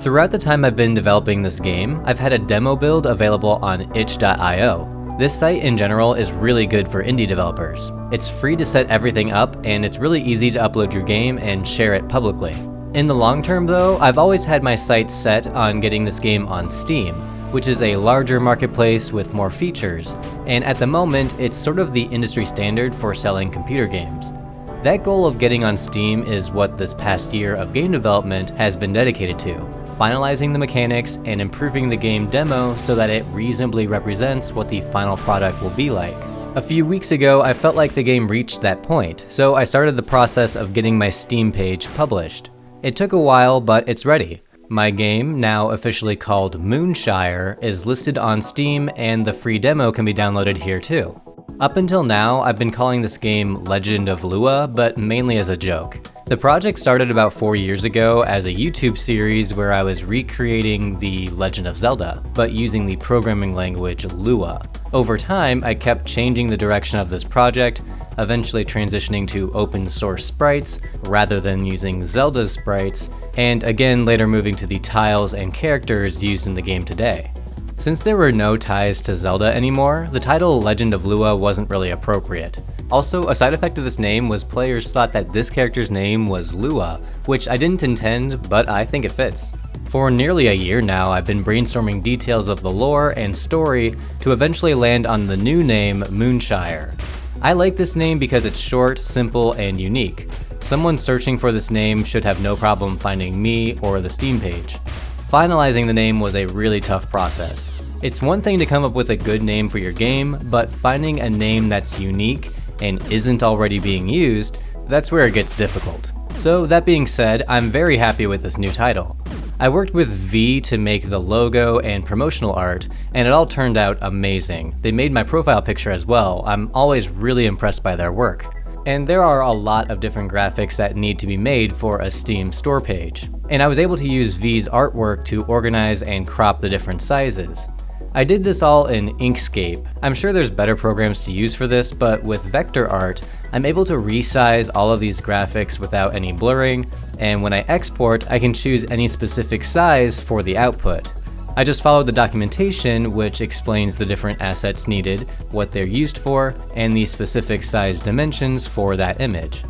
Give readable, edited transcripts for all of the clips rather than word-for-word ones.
Throughout the time I've been developing this game, I've had a demo build available on itch.io. This site in general is really good for indie developers. It's free to set everything up, and it's really easy to upload your game and share it publicly. In the long term though, I've always had my sights set on getting this game on Steam, which is a larger marketplace with more features, and at the moment it's sort of the industry standard for selling computer games. That goal of getting on Steam is what this past year of game development has been dedicated to, finalizing the mechanics and improving the game demo so that it reasonably represents what the final product will be like. A few weeks ago, I felt like the game reached that point, so I started the process of getting my Steam page published. It took a while, but it's ready. My game, now officially called MOONSHIRE, is listed on Steam, and the free demo can be downloaded here too. Up until now, I've been calling this game Legend of Lua, but mainly as a joke. The project started about 4 years ago as a YouTube series where I was recreating the Legend of Zelda, but using the programming language Lua. Over time, I kept changing the direction of this project, eventually transitioning to open source sprites rather than using Zelda's sprites, and again later moving to the tiles and characters used in the game today. Since there were no ties to Zelda anymore, the title Legend of Lua wasn't really appropriate. Also, a side effect of this name was players thought that this character's name was Lua, which I didn't intend, but I think it fits. For nearly a year now, I've been brainstorming details of the lore and story to eventually land on the new name MOONSHIRE. I like this name because it's short, simple, and unique. Someone searching for this name should have no problem finding me or the Steam page. Finalizing the name was a really tough process. It's one thing to come up with a good name for your game, but finding a name that's unique and isn't already being used, that's where it gets difficult. So that being said, I'm very happy with this new title. I worked with Veih to make the logo and promotional art, and it all turned out amazing. They made my profile picture as well. I'm always really impressed by their work. And there are a lot of different graphics that need to be made for a Steam store page. And I was able to use Veih's artwork to organize and crop the different sizes. I did this all in Inkscape. I'm sure there's better programs to use for this, but with vector art, I'm able to resize all of these graphics without any blurring, and when I export, I can choose any specific size for the output. I just followed the documentation, which explains the different assets needed, what they're used for, and the specific size dimensions for that image.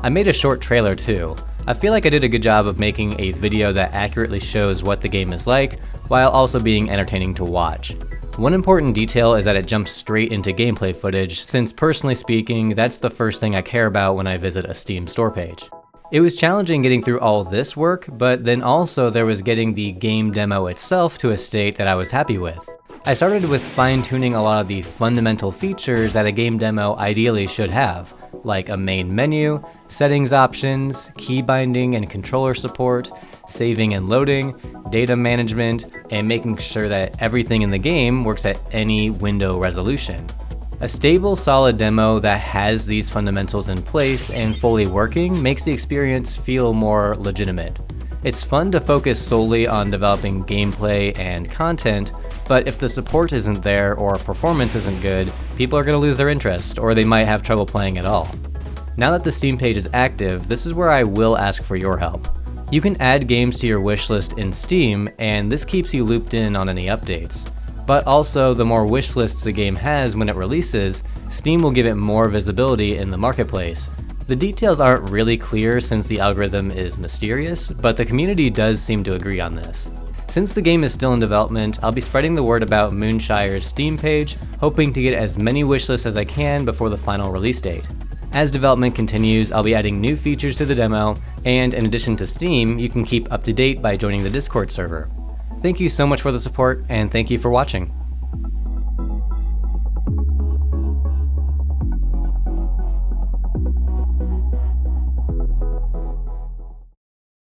I made a short trailer too. I feel like I did a good job of making a video that accurately shows what the game is like, while also being entertaining to watch. One important detail is that it jumps straight into gameplay footage, since personally speaking, that's the first thing I care about when I visit a Steam store page. It was challenging getting through all this work, but then also there was getting the game demo itself to a state that I was happy with. I started with fine-tuning a lot of the fundamental features that a game demo ideally should have, like a main menu, settings options, key binding and controller support, saving and loading, data management, and making sure that everything in the game works at any window resolution. A stable, solid demo that has these fundamentals in place and fully working makes the experience feel more legitimate. It's fun to focus solely on developing gameplay and content, but if the support isn't there or performance isn't good, people are going to lose their interest, or they might have trouble playing at all. Now that the Steam page is active, this is where I will ask for your help. You can add games to your wishlist in Steam, and this keeps you looped in on any updates. But also, the more wishlists a game has when it releases, Steam will give it more visibility in the marketplace. The details aren't really clear since the algorithm is mysterious, but the community does seem to agree on this. Since the game is still in development, I'll be spreading the word about MOONSHIRE's Steam page, hoping to get as many wishlists as I can before the final release date. As development continues, I'll be adding new features to the demo, and in addition to Steam, you can keep up to date by joining the Discord server. Thank you so much for the support, and thank you for watching.